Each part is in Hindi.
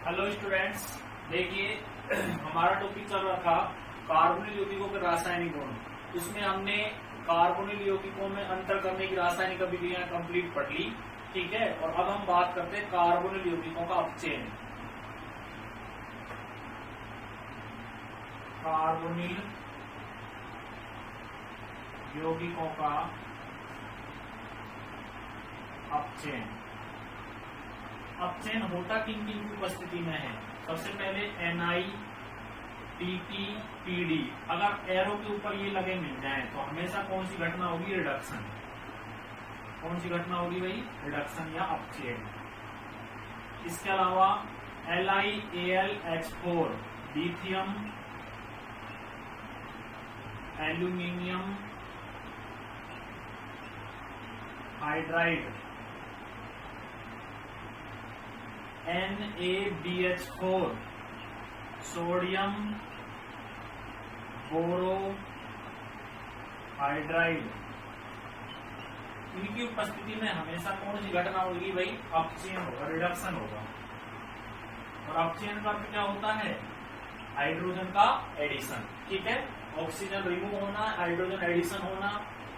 हेलो स्टूडेंट्स, देखिए हमारा टॉपिक चल रहा था कार्बोनिल यौगिकों के रासायनिक गुण। उसमें हमने कार्बोनिल यौगिकों में अंतर करने की रासायनिक अभिक्रिया कंप्लीट पढ़ ली, ठीक है। और अब हम बात करते हैं कार्बोनिल यौगिकों का अपचयन। कार्बोनिल यौगिकों का अपचयन। अपचयन होता किन किन की उपस्थिति में है? सबसे पहले NiPT PD। अगर एरो के ऊपर ये लगे मिल जाए तो हमेशा कौन सी घटना होगी? रिडक्शन। कौन सी घटना होगी भाई? रिडक्शन या अपचयन। इसके अलावा LiAlH4 lithium aluminium hydride NaBH4 sodium borohydride. इनकी उपस्थिति में हमेशा कौन सी घटना होगी भाई? अपचयन होगा, रिडक्शन होगा। और अपचयन का अर्थ क्या होता है? हाइड्रोजन का एडिशन, ठीक है। ऑक्सीजन रिमूव होना, हाइड्रोजन एडिशन होना।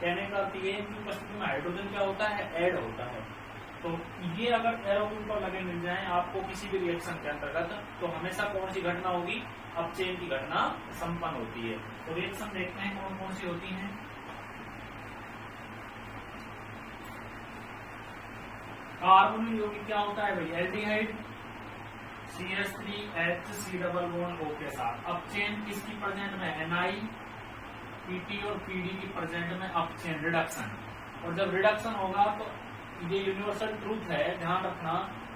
कहने का अर्थ ये है कि उपस्थिति में हाइड्रोजन क्या होता है? ऐड होता है। तो ये अगर एरो के ऊपर लगे मिल जाए आपको किसी भी रिएक्शन के अंतर्गत, तो हमेशा कौन सी घटना होगी? अपचयन की घटना संपन्न होती है। तो रिएक्शन देखते हैं कौन कौन सी होती हैं। कार्बोनिल यौगिक क्या होता है भाई? Aldehyde CH3H C double bond O के साथ। अपचयन किसकी प्रेजेंट में? NiPT और PD की प्रेजेंट में अपचयन, रिडक्शन। और जब रिडक्शन होगा तो ये यूनिवर्सल ट्रूथ है, ध्यान रखना।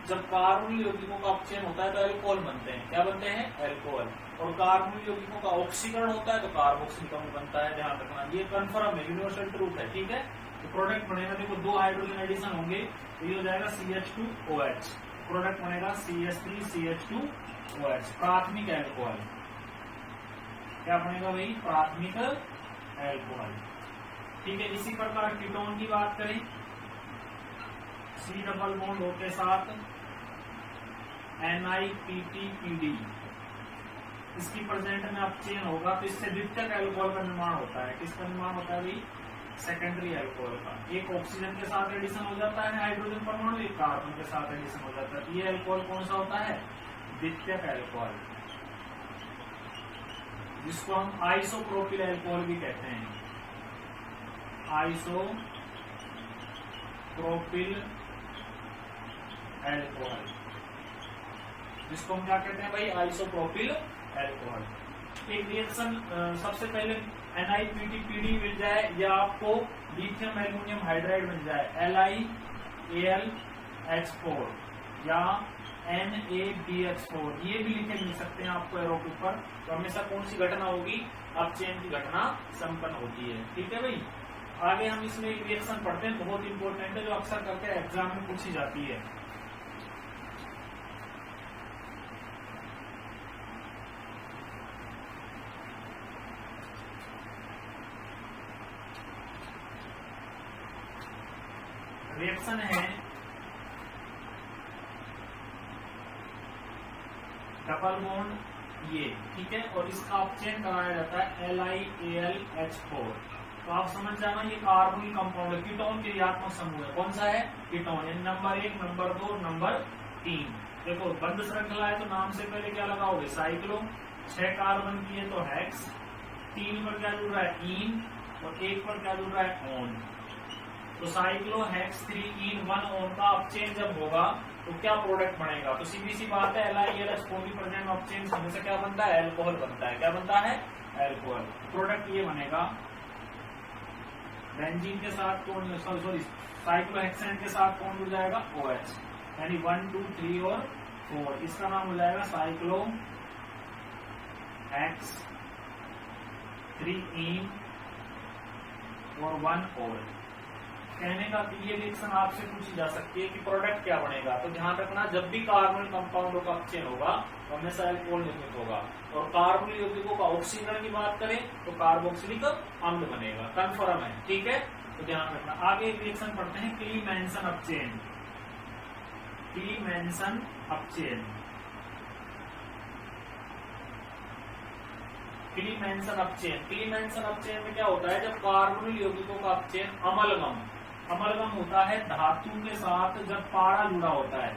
जब कार्बोनिल यौगिकों का अपचयन होता है तो एल्कोहल बनते हैं। क्या बनते हैं? एल्कोहल। और कार्बोनिल यौगिकों का ऑक्सीकरण होता है तो कार्बोक्सिल अम्ल बनता है। ध्यान रखना, ये कंफर्म है, यूनिवर्सल ट्रूथ है, ठीक है। तो प्रोडक्ट बनेगा, देखो दो हाइड्रोजन एडिशन होंगे तो ये हो जाएगा CH2OH। प्रोडक्ट बनेगा CH3CH2OH, प्राथमिक एल्कोहल। क्या बनेगा भाई? प्राथमिक एल्कोहल, ठीक है। इसी प्रकार कीटोन की बात करें, C डबल बॉन्ड O के साथ NiPT-PD। इसकी प्रेजेंट में अपचयन होगा तो इससे द्वितीयक एल्कोहल का निर्माण होता है। किसका निर्माण होता है भाई? सेकेंडरी एल्कोहल का। एक ऑक्सीजन के साथ एडिशन हो जाता है हाइड्रोजन परमाणु, एक कार्बन के साथ एडिशन हो जाता है। ये एल्कोहल कौन सा होता है? द्वितीयक एल्कोहल, जिसको हम आइसोप्रोपिल एल्कोहल भी कहते हैं। आइसोप्रोपिल एल्कोहल, जिसको हम क्या कहते हैं भाई? Isopropyl alcohol. एक रिएक्शन सबसे पहले NiPT-PD मिल जाए या आपको लिथियम एल्यूमिनियम हाइड्राइड मिल जाए LiAlH4 या NaBH4, ये भी लिखे मिल सकते हैं आपको एरो के ऊपर। तो हमेशा कौन सी घटना होगी? अपचयन की घटना संपन्न होती है, ठीक है भाई। आगे हम इसमें एक रिएक्शन पढ़ते हैं, बहुत इंपॉर्टेंट है, जो अक्सर करके एग्जाम में पूछी जाती है। रिएक्शन है डबल बॉन्ड ये, ठीक है। और इसका अपचयन कराया जाता है LiAlH4। तो आप समझ जाना ये कार्बोनिल कंपाउंड है, कीटोन के रियात्मक समूह है। कौन सा है? कीटोन। Number 1, number 2, number 3। देखो बंद श्रृंखला है तो नाम से पहले क्या लगाओगे? साइक्लो। 6 कार्बन की है तो हेक्स। 3 पर क्या जुड़ रहा है? ईन। और 1 पर क्या जुड़ रहा है? ऑन। तो साइक्लो हेक्स 3 1 ऑन का अपचयन जब होगा तो क्या प्रोडक्ट बनेगा? तो सीधी सी बात है, LiAlH4 की प्रेजेंट अपचयन होने से क्या बनता है? एल्कोहल बनता है। क्या बनता है? एल्कोहल। प्रोडक्ट ये बनेगा। बेंजीन के साथ कौन, सॉरी साइक्लोहेक्सेन के साथ कौन जुड़ जाएगा? OH, यानी 1 2 3 और 4। इसका नाम हो जाएगा साइक्लो हेक्स 3 इन और 1 OH। कहने का ये रिएक्शन आपसे पूछी जा सकती है कि प्रोडक्ट क्या बनेगा। तो ध्यान रखना, जब भी कार्बोनिल कंपाउंडों का अपचयन होगा तो हमेशा एल्कोहल निर्मित होगा। और कार्बोनिल यौगिकों का ऑक्सीकरण की बात करें तो कार्बोक्सिलिक अम्ल बनेगा, कन्फर्म है, ठीक है। तो ध्यान रखना। आगे एक रिएक्शन पढ़ते हैं, क्लीमेंसन अपचयन। क्लीमेंसन अपचयन क्लीमेंसन अपचयन। क्लीमेंसन अपचयन में क्या होता है, जब कार्बोनिल यौगिकों का अपचयन अमलगम होता है धातु के साथ, जब पारा जुड़ा होता है,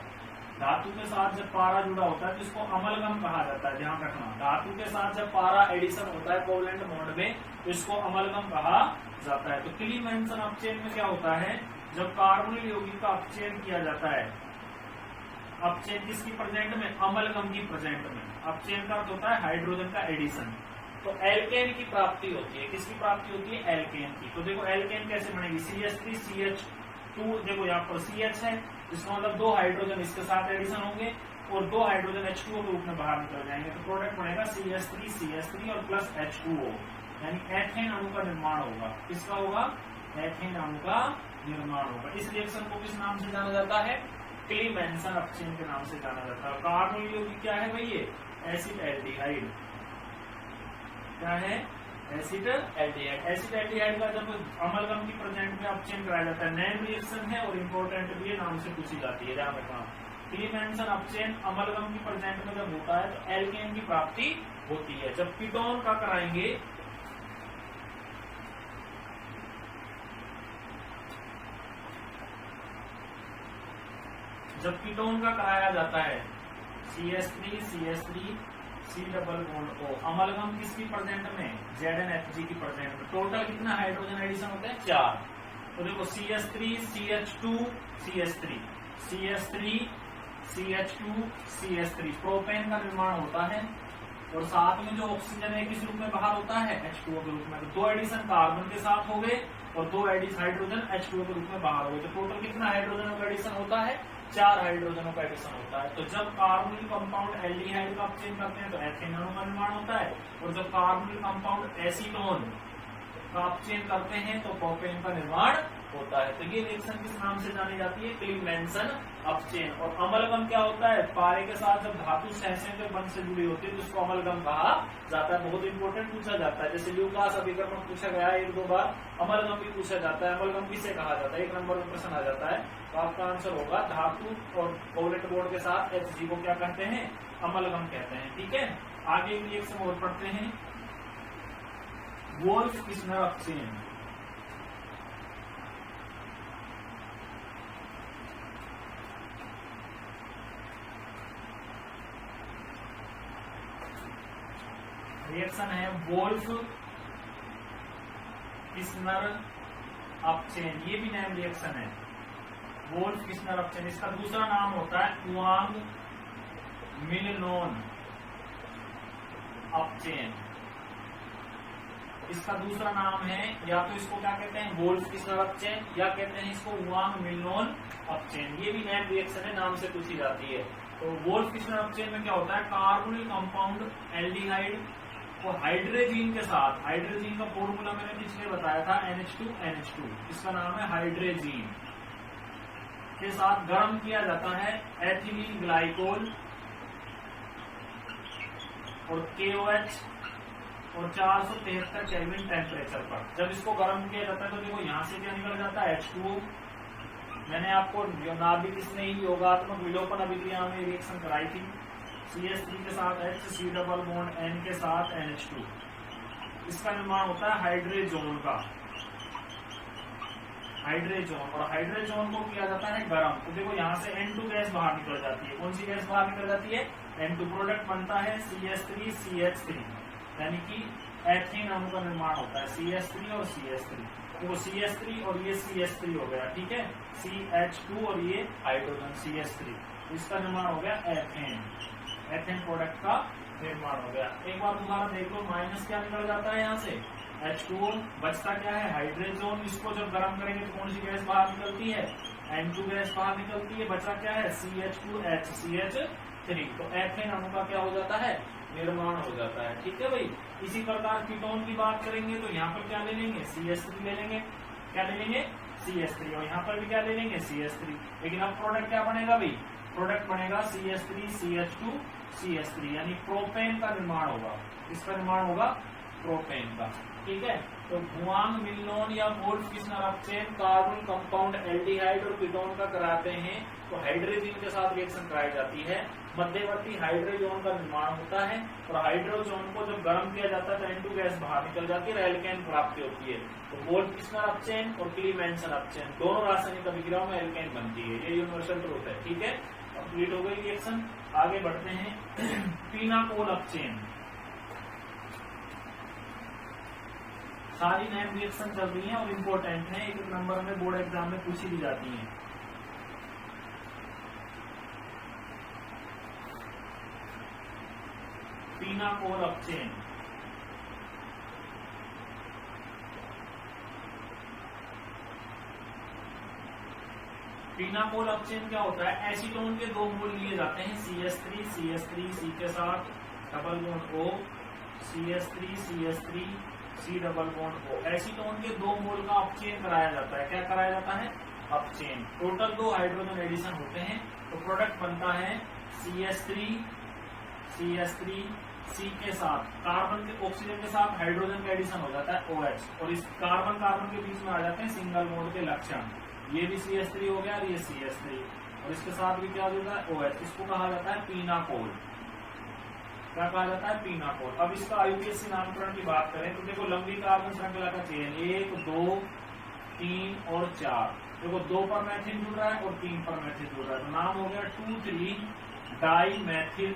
धातु के साथ जब पारा जुड़ा होता है तो इसको अमलगम कहा जाता है। ध्यान रखना, धातु के साथ जब पारा एडिशन होता है कोवलेंट बॉन्ड में तो इसको अमलगम कहा जाता है। तो क्लीमेंसन अपचयन में क्या होता है, जब कार्बोनिल यौगिक का अपचयन किया जाता है, अपचयन किसकी प्रेजेंट में, अमलगम की प्रेजेंट में। अपचयन का अर्थ होता है हाइड्रोजन का एडिशन, तो एल्केन की प्राप्ति होती है। किसकी प्राप्ति होती है, एल्केन की। तो देखो एल्केन कैसे बनेगी, CH3CH2, देखो यहाँ पर CH है, इसका मतलब 2 हाइड्रोजन इसके साथ एडिशन होंगे और 2 हाइड्रोजन H2O के रूप में बाहर निकल जाएंगे, तो प्रोडक्ट बनेगा CH3CH3 और प्लस H2O, यानी एथेन अणु का निर्माण होगा। किसका होगा, एथेन अणु का निर्माण होगा। इस रिएक्शन को किस नाम से जाना जाता है, क्लीमेंसन अपचयन के नाम से जाना जाता है। कार्बोनिल यौगिक क्या है भाई, ये एसिड एल्डिहाइड, क्या है, एसिड एल्डिहाइड। एसिड एल्डिहाइड का जब अमलगम की प्रेजेंट में अपचयन कराया जाता है, नैन रिएक्शन है और इंपॉर्टेंट भी है, नाम से पूछी जाती है, ध्यान रखना। क्लीमेंसन अपचयन अमलगम की प्रेजेंट में जब होता है तो एल्केन की प्राप्ति होती है। जब कीटोन का कराएंगे, जब कीटोन का कराया जाता है CH3CH3 C double bond O, amalgam किसकी प्रेजेंट में, ZnHg की प्रेजेंट में। टोटल कितना हाइड्रोजन एडिशन होते हैं, 4। तो देखो CH3 CH2 CH3 CH3 CH2 CH3, propane का निर्माण होता है और साथ में जो ऑक्सीजन है किस रूप में बाहर होता है, H2O के रूप में। तो 2 एडिशन कार्बन के साथ हो गए और 2 एडिशन हाइड्रोजन H2O के रूप में बाहर हो गए। तो टोटल कितना हाइड्रोजनों का एडिशन होता है, 4 हाइड्रोजनों का एडिशन होता है। तो जब कार्बोनिल कंपाउंड एल्डिहाइड का अपचयन करते हैं तो एथेन अणु का निर्माण होता है, और जब कार्बोनिल कंपाउंड एसीटोन का अपचयन करते हैं तो प्रोपेन का निर्माण होता है। तो ये रिएक्शन किस नाम से जानी जाती है, क्लीमेंसन अपचयन। और अमलगम क्या होता है, पारे के साथ जब धातु सहसंयोजक बंध से जुड़ी होती है तो उसको अमलगम कहा जाता है। बहुत इंपॉर्टेंट पूछा जाता है, जैसे ल्यूकास अभिकर्मक पूछा गया है 1-2 बार, अमलगम भी पूछा जाता है। अमलगम किसे कहा जाता है, 1 नंबर में प्रश्न आ जाता है। तो आपका आंसर होगा धातु और कोवलेंट बॉन्ड के साथ Hg को क्या कहते हैं, अमलगम कहते हैं। ठीक है, आगे एक रिएक्शन और पढ़ते हैं, वोल्फ-किस्नर अपचयन। रिएक्शन है वोल्फ-किस्नर अपचयन, ये भी नेम रिएक्शन है, वोल्फ-किस्नर अपचयन। इसका दूसरा नाम होता है युआंग मिलनोन अपचयन। इसका दूसरा नाम है, या तो इसको क्या कहते हैं, वोल्फ-किस्नर अपचयन, या कहते हैं इसको युआंग मिलनोन अपचयन। ये भी नेम रिएक्शन है, नाम से पूछी जाती है। तो वोल्फ-किस्नर अपचयन में क्या होता है, कार्बोनिल कंपाउंड एल्डिहाइड को हाइड्रोजीन के साथ, हाइड्रोजीन का फॉर्मूला मैंने पिछले बताया था NH2NH2, इसका नाम है हाइड्रोजीन, के साथ गर्म किया जाता है एथिलीन ग्लाइकोल और KOH और 473 केल्विन टेम्परेचर पर। जब इसको गर्म किया जाता है तो देखो यहाँ से क्या निकल जाता है, H2O। मैंने आपको नाभिक स्नेही योगात्मक विलोपन अभिक्रिया में रिएक्शन कराई थी, CH3 के साथ H, C double bond N के साथ NH2, इसका निर्माण होता है हाइड्रोजोन का, हाइड्रोजोन। और हाइड्रोजोन को किया जाता है गर्म, तो देखो यहाँ से N2 गैस बाहर निकल जाती है। कौन सी गैस बाहर निकल जाती है, N2। प्रोडक्ट बनता है CH3CH3, यानी कि एथेन अणु का निर्माण होता है, CH3 और CH3। तो CH3 और ये CH3 हो गया, ठीक है, CH2 और ये हाइड्रोजन CH3, इसका निर्माण हो गया एथेन, एथेन प्रोडक्ट का निर्माण हो गया। एक बार दोबारा देख लो, माइनस क्या निकल जाता है यहाँ से, H2O, बचता क्या है हाइड्रोजन। इसको जब गर्म करेंगे तो कौन सी गैस बाहर निकलती है, N2 गैस बाहर निकलती है, बचा क्या है CH2H CH3। तो एथेन अणु का क्या हो जाता है, निर्माण हो जाता है। ठीक है भाई, इसी प्रकार कीटोन की बात करेंगे तो यहाँ पर क्या ले लेंगे, CH3 ले लेंगे, क्या ले लेंगे CH3, और यहाँ पर भी क्या ले लेंगे CH3। लेकिन अब प्रोडक्ट क्या बनेगा भाई, प्रोडक्ट बनेगा CH3 CH2 CH3, यानी प्रोपेन का निर्माण होगा। इसका निर्माण होगा प्रोपेन का। ठीक है, तो भुआंग मिलनोन या वोल्फ किस्नर अपचेन कार्बन कंपाउंड एल्डिहाइड और कीटोन का कराते हैं तो हाइड्रोजन के साथ रिएक्शन कराई जाती है, मध्यवर्ती हाइड्रोजन का निर्माण होता है और हाइड्रोजन को जब गर्म किया जाता है तो N2 गैस बाहर निकल जाती है और एल्केन प्राप्ति होती है। तो वोल्फ किस्नर अपचेन और क्लीमेंसन अपचेन दोनों रासायनिक अभिक्रियाओं में एल्केन बनती है, ये यूनिवर्सल ट्रूथ है। ठीक है, कंप्लीट हो गई रिएक्शन। आगे बढ़ते हैं पीनाकोल अपचेन। सारी नेम रिएक्शन चल रही हैं और इम्पोर्टेंट है, एक नंबर में बोर्ड एग्जाम में पूछी भी जाती हैं। पीनाकोल अपचेन पीनाकोल अपचेन क्या होता है? एसीटोन के दो मोल लिए जाते हैं CH3 C के साथ double bond O, CH3 C double bond O। Acetone के दो मोल का अपचेन कराया जाता है। क्या कराया जाता है? अपचेन। टोटल 2 हाइड्रोजन एडिशन होते हैं तो प्रोडक्ट बनता है CH3 C के साथ कार्बन के ऑक्सीजन के साथ हाइड्रोजन का एडिशन हो जाता है OH और इस कार्बन कार्बन के बीच में आ जाते हैं सिंगल बॉन्ड के लक्षण। ये भी CH3 हो गया और ये CH3 और इसके साथ भी क्या हो जाता है OH। इसको कहा जाता है पीनाकोल। क्या कहा जाता है? पीनाकोल। अब इसका IUPAC नामकरण की बात करें तो देखो लंबी कार्बन श्रृंखला का चेन 1 2 3 और 4। देखो 2 पर मैथिल जुड़ रहा है और 3 पर मैथिल जुड़ रहा है तो नाम हो गया 2,3 डाई मैथिल।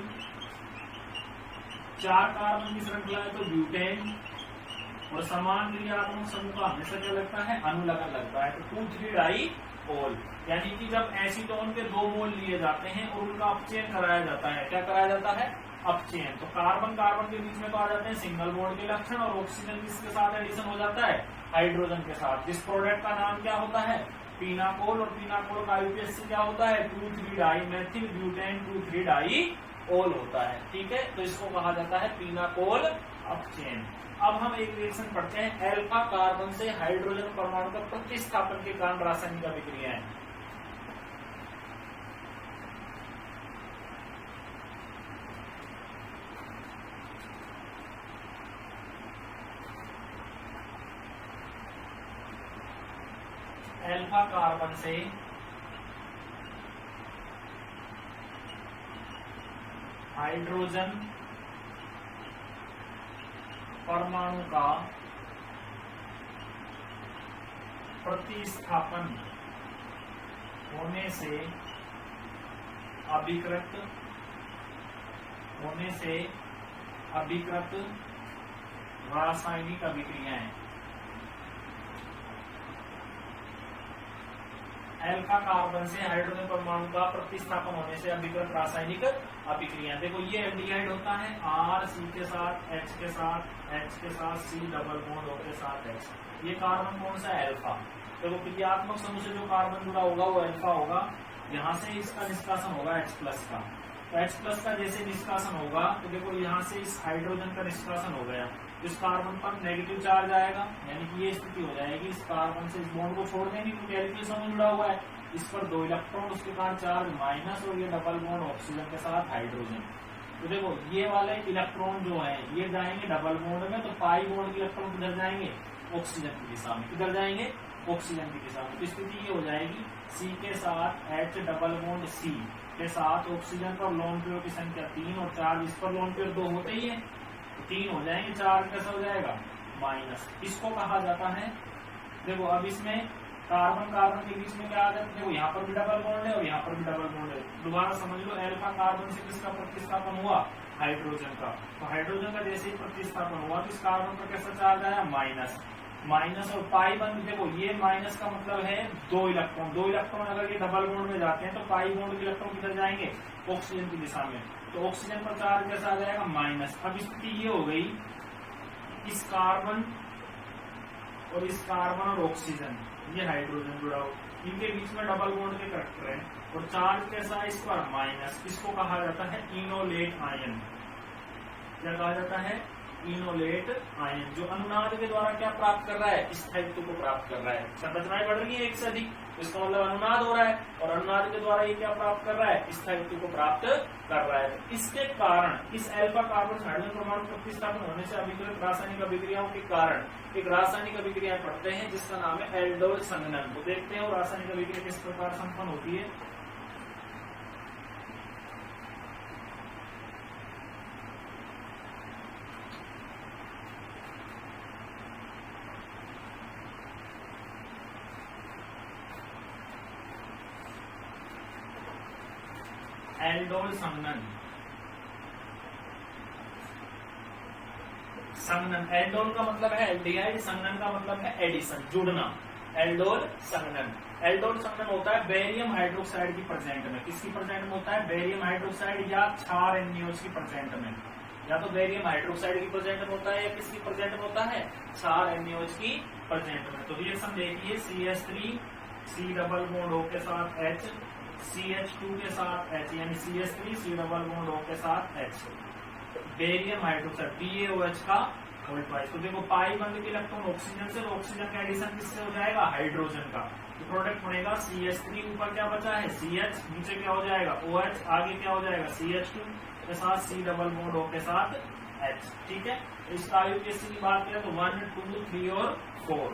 4 कार्बन की श्रृंखला है तो ब्यूटेन और समान क्रियात्मक समूह का हमेशा क्या लगता है? अनुलग्न लगता है तो 2,3 डाई ओल। यानी कि जब एसीटोन के 2 मोल लिए जाते हैं और उनका अपचयन कराया जाता है, क्या कराया जाता है? अपचयन। तो कार्बन कार्बन के बीच में तो आ जाते हैं सिंगल बॉन्ड के लक्षण और ऑक्सीजन किसके साथ एडिशन हो जाता है? हाइड्रोजन के साथ। जिस प्रोडक्ट का नाम क्या होता है? पीनाकोल। और पीनाकोल का IUPAC क्या होता है? 2,3 डाई मैथिल ब्यूटेन 2,3 डाई ओल होता है। ठीक है, तो इसको कहा जाता है पीनाकोल अपचेन। अब हम एक रिएक्शन पढ़ते हैं एल्फा कार्बन से हाइड्रोजन परमाणु का प्रतिस्थापन के कारण रासायनिक अभिक्रियाएं। एल्फा कार्बन से हाइड्रोजन परमाणु का प्रतिस्थापन होने से अभिकृत रासायनिक अभिक्रियाएं। एल्फा कार्बन से हाइड्रोजन परमाणु का प्रतिस्थापन होने से अभिकृत रासायनिक अभिक्रिया। देखो ये एल्डिहाइड होता है R C के साथ H के साथ C डबल बॉन्ड O के साथ H। ये कार्बन कौन सा है? एल्फा। देखो क्रियात्मक समूह से जो कार्बन जुड़ा होगा वो एल्फा होगा। यहाँ से इसका निष्कासन होगा H प्लस का। तो H प्लस का जैसे निष्कासन होगा तो देखो यहाँ से इस हाइड्रोजन का निष्कासन हो गया, इस कार्बन पर नेगेटिव चार्ज आएगा, यानी कि ये स्थिति हो जाएगी इस कार्बन से इस बॉन्ड को छोड़ देंगे क्योंकि एल्किल समूह जुड़ा हुआ है। इस पर 2 इलेक्ट्रॉन, उसके कारण चार्ज माइनस और ये डबल बॉन्ड ऑक्सीजन के साथ हाइड्रोजन। तो देखो ये वाले इलेक्ट्रॉन जो है ये जाएंगे डबल बॉन्ड में, तो पाई बॉन्ड के इलेक्ट्रॉन किधर जाएंगे? ऑक्सीजन की दिशा में। किधर जाएंगे? ऑक्सीजन की दिशा में। तो स्थिति ये हो जाएगी C के साथ H डबल बॉन्ड C के साथ ऑक्सीजन पर लोन पेयर की संख्या 3 और चार्ज इस पर लोन पेयर 2 होते ही है, 3 हो जाएंगे, चार्ज कैसा हो जाएगा? माइनस। इसको कहा जाता है, देखो अब इसमें कार्बन कार्बन के बीच में क्या आ जाता है? देखो यहाँ पर भी डबल बॉन्ड है और यहाँ पर भी डबल बॉन्ड है। दोबारा समझ लो, एल्फा कार्बन से किसका प्रतिस्थापन हुआ? हाइड्रोजन का। तो हाइड्रोजन का जैसे ही प्रतिस्थापन हुआ तो इस कार्बन पर कैसा चार्ज आया? माइनस। माइनस और पाई बन, देखो ये माइनस का मतलब है 2 इलेक्ट्रॉन। 2 इलेक्ट्रॉन अगर ये डबल बॉन्ड में जाते हैं तो पाई बॉन्ड के इलेक्ट्रॉन किधर जाएंगे? ऑक्सीजन की दिशा में। तो ऑक्सीजन पर चार्ज कैसा आ जाएगा? माइनस। अब स्थिति ये हो गई, इस कार्बन और इस कार्बन और ऑक्सीजन, ये हाइड्रोजन जुड़ा हो, इनके बीच में डबल बॉन्ड के करैक्टर है और चार्ज कैसा है? इस पर माइनस। इसको कहा जाता है इनोलेट आयन। क्या कहा जाता है? इनोलेट आयन, जो अनुनाद के द्वारा क्या प्राप्त कर रहा है, स्थायित्व को प्राप्त कर रहा है। संरचनाएं बढ़ रही है एक से अधिक, इसका मतलब अनुनाद हो रहा है, और अनुनाद के द्वारा ये क्या प्राप्त कर रहा है, स्थायित्व को प्राप्त कर रहा है। इसके कारण इस अल्फा कार्बन हाइड्रोजन परमाणु प्रतिस्थापन होने से अभिकृत रासायनिक अभिक्रियाओं के कारण एक रासायनिक अभिक्रिया पढ़ते हैं जिसका नाम है एल्डोल संघनन। तो देखते हैं वो रासायनिक अभिक्रिया किस प्रकार संपन्न होती है। एल्डोल संघनन, संघनन, एल्डोल का मतलब है एल्डिहाइड, संघनन का मतलब है एडिशन, जुड़ना। एल्डोल संघनन, एल्डोल संघनन होता है बेरियम हाइड्रोक्साइड की प्रेजेंट में। किसकी प्रेजेंट में होता है, बेरियम हाइड्रोक्साइड या क्षार NaOH की प्रेजेंट में। या तो बेरियम हाइड्रोक्साइड की प्रेजेंट में होता है या किसकी प्रेजेंट में होता है, क्षार NaOH की प्रेजेंट में। तो रिएक्शन देखिए, CH3 C double bond O के साथ H, CH2 के साथ H, यानी CH3 C double bond O के साथ H, बेरियम हाइड्रोक्साइड BaOH का होल ट्वाइस। तो देखो पाई बंद के इलेक्ट्रॉन ऑक्सीजन से, ऑक्सीजन का एडिशन किससे हो जाएगा, हाइड्रोजन का। तो प्रोडक्ट बनेगा CH3, ऊपर क्या बचा है CH, नीचे क्या हो जाएगा OH, आगे क्या हो जाएगा CH2 के साथ C डबल बॉन्ड O के साथ H। ठीक है, इसका आयुर्वेद की बात करें तो 1, 2, 3 और 4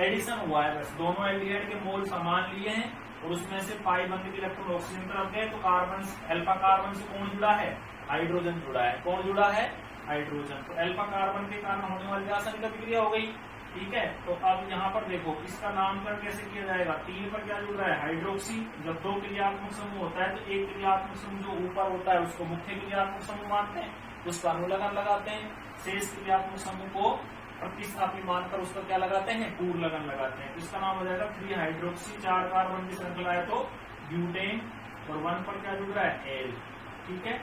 एडिशन हुआ है। बस दोनों एल्डिहाइड के मोल समान लिए हैं और उसमें से पाई बंद के इलेक्ट्रॉन ऑक्सीजन तरफ गए, तो कार्बन, अल्फा कार्बन से कौन जुड़ा है, हाइड्रोजन जुड़ा है। कौन जुड़ा है, हाइड्रोजन। तो अल्फा कार्बन के कारण होने वाली रासायनिक अभिक्रिया हो गई। ठीक है, तो अब यहाँ पर देखो इसका नामकरण कैसे किया जाएगा। 3 पर क्या जुड़ रहा है, हाइड्रोक्सी। जब 2 क्रियात्मक समूह होता है तो एक क्रियात्मक समूह जो ऊपर होता है उसको मुख्य क्रियात्मक समूह मानते हैं, उसका अनुलग्न लगाते हैं। शेष क्रियात्मक समूह को प्रतिस्थापी मानकर उसका क्या लगाते हैं, पूर्व लगन लगाते हैं। इसका नाम हो जाएगा 3 हाइड्रोक्सी। 4 कार्बन की श्रृंखला है तो ब्यूटेन, और 1 पर क्या जुड़ रहा है, एल। ठीक है,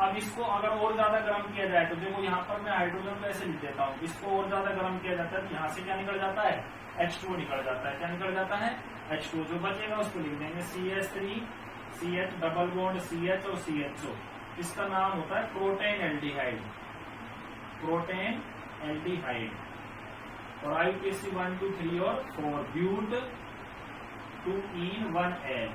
अब इसको अगर और ज्यादा गर्म किया जाए तो देखो यहाँ पर मैं हाइड्रोजन को ऐसे लिख देता हूँ, इसको और ज्यादा गर्म किया जाता है तो यहाँ से क्या निकल जाता है, H2O निकल जाता है। क्या निकल जाता है, H2O। जो बचेगा उसको लिख देंगे CH3 CH double bond CH और CHO। इसका नाम होता है प्रोटेन एल्डिहाइड, प्रोटेन एल्डिहाइड। और IUPAC 1, 2, 3 और 4 ब्यूट 2-ene-1L,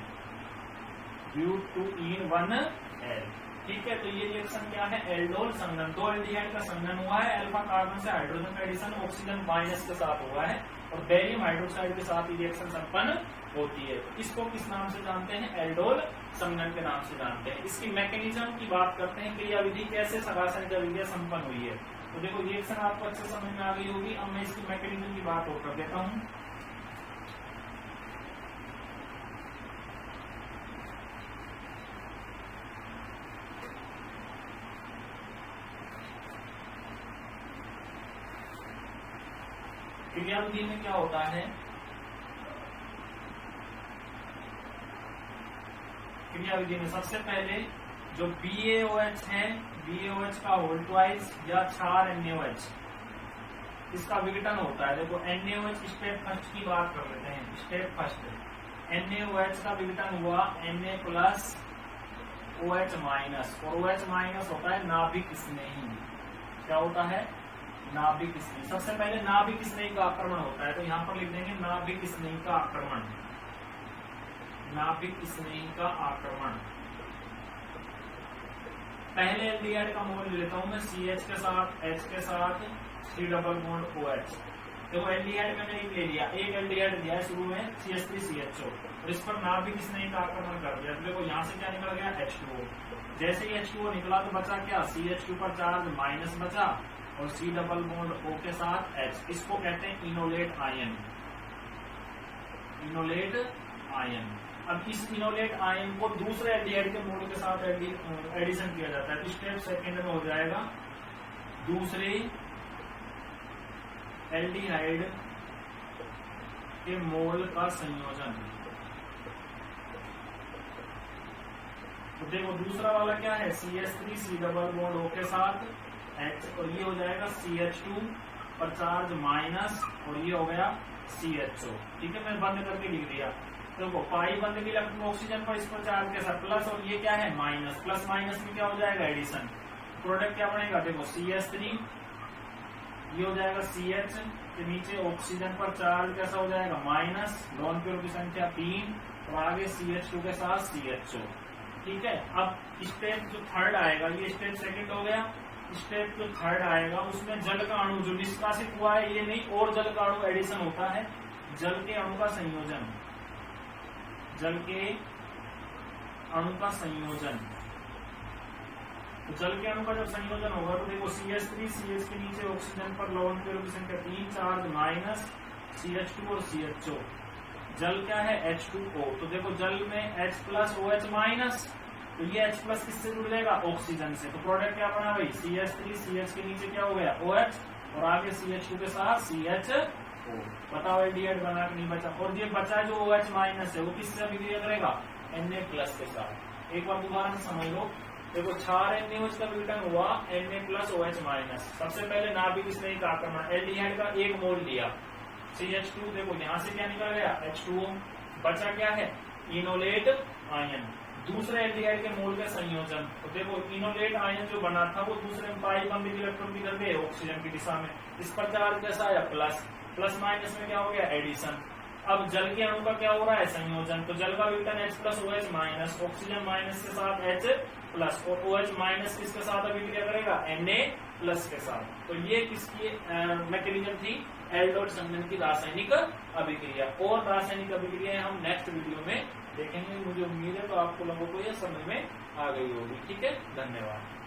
ब्यूट 2-ene-1L। ठीक है, तो ये रिएक्शन क्या है, एल्डोल संघनन। 2 एल्डिहाइड का संघनन हुआ है, अल्फा कार्बन से हाइड्रोजन का एडिशन ऑक्सीजन माइनस के साथ हुआ है, और बेरियम हाइड्रोक्साइड के साथ ये रिएक्शन संपन्न होती है। इसको किस नाम से जानते हैं, एल्डोल संघनन के नाम से जानते हैं। इसकी मैकेनिज्म की बात करते हैं, क्रियाविधि कैसे रासायनिक अभिक्रिया संपन्न हुई है। तो देखो रिएक्शन आपको अच्छे समझ में आ गई होगी। अब मैं इसकी मैकेनिज्म की बात और कर देता हूँ। क्रियाविधि में क्या होता है, क्रियाविधि में सबसे पहले जो BaOH है, BaOH का होल ट्वाइस या क्षार NaOH, इसका विघटन होता है। देखो NaOH स्टेप फर्स्ट की बात कर लेते हैं। स्टेप फर्स्ट NaOH का विघटन हुआ Na प्लस OH माइनस, और OH माइनस होता है नाभिक स्नेही। क्या होता है, नाभिक स्नेही। सबसे पहले नाभिक स्नेही का आक्रमण होता है, तो यहाँ पर लिख देंगे नाभिक स्नेही का आक्रमण, नाभिक स्नेही का आक्रमण। पहले एल्डिहाइड का मोल लेता हूं मैं, CH के साथ H के साथ C डबल बॉन्ड OH। देखो एल्डिहाइड मैंने एक ले लिया, एक एल्डिहाइड दिया है शुरू में CH3 CHO, और इस पर नाभिक स्नेही का आक्रमण कर दिया। देखो यहाँ से क्या निकल गया, H2O। जैसे ही H2O निकला तो बचा क्या, CH2 पर चार्ज माइनस बचा, और C डबल बॉन्ड O के साथ H। इसको कहते हैं इनोलेट आयन, इनोलेट आयन। अब इस इनोलेट आयन को दूसरे एल्डिहाइड के मोल के साथ एडिशन किया जाता है। तो स्टेप सेकंड में हो जाएगा दूसरे एल्डिहाइड के मोल का संयोजन। तो देखो दूसरा वाला क्या है, CH3 C double bond O के साथ H, और ये हो जाएगा CH2 पर चार्ज माइनस, और ये हो गया CHO। ठीक है, मैं बंद करके लिख दिया। देखो पाई बंद की इलेक्ट्रॉन ऑक्सीजन पर, इस पर चार्ज कैसा प्लस, और ये क्या है माइनस। प्लस माइनस में क्या हो जाएगा, एडिशन। प्रोडक्ट क्या बनेगा, देखो CH3 ये हो जाएगा CH के नीचे ऑक्सीजन पर चार्ज कैसा हो जाएगा माइनस, लोन पेयर की संख्या 3 और आगे CH2 के साथ CHO। ठीक है, अब स्टेप जो थर्ड आएगा, ये स्टेप सेकंड हो गया। स्टेप जो थर्ड आएगा उसमें जल का अणु जो निष्कासित हुआ है ये नहीं, और जल का अणु एडिशन होता है, जल के अणु का संयोजन, जल के अणु का संयोजन। तो जल के अणु का जब संयोजन होगा तो देखो CH3 CH के नीचे ऑक्सीजन पर लवण पेयर की संख्या 3 चार्ज माइनस, CH2 और CHO। जल क्या है H2O। तो देखो जल में H प्लस OH माइनस, तो ये H प्लस किससे जुड़ जाएगा ऑक्सीजन से। तो प्रोडक्ट क्या बना भाई CH3 CH के नीचे क्या हो गया OH और आगे CH2 के साथ CHO। बताओ एल्डिहाइड बना कि नहीं बचा। और ये बचा जो OH माइनस है वो किससे अभिक्रिया करेगा Na प्लस के साथ। एक बार दोबारा से समझ लो, देखो 4 NaOH का विघटन हुआ Na प्लस OH माइनस। सबसे पहले नाभिक इसने क्या करना, एल्डिहाइड का 1 मोल लिया, CH2 देखो यहाँ से क्या निकल गया H2O, बचा क्या है इनोलेट आयन, दूसरे एल्डिहाइड के मोल के संयोजन। तो देखो इनोलेट आयन जो बना था वो दूसरे में पाई बंद इलेक्ट्रॉन किधर गए ऑक्सीजन की दिशा में, इस पर चार्ज कैसा आया प्लस, प्लस माइनस में क्या हो गया एडिशन। अब जल के अणु का क्या हो रहा है संयोजन, तो जल का विघटन H plus OH minus, oxygen minus के साथ H प्लस और OH माइनस किसके साथ अभिक्रिया करेगा Na प्लस के साथ। तो ये किसकी मैकेनिज्म थी, एल्डोड संघनन की रासायनिक अभिक्रिया। और रासायनिक अभिक्रिया हम नेक्स्ट वीडियो में देखेंगे। मुझे उम्मीद है तो आपको लोगों को यह समझ में आ गई होगी। ठीक है, धन्यवाद।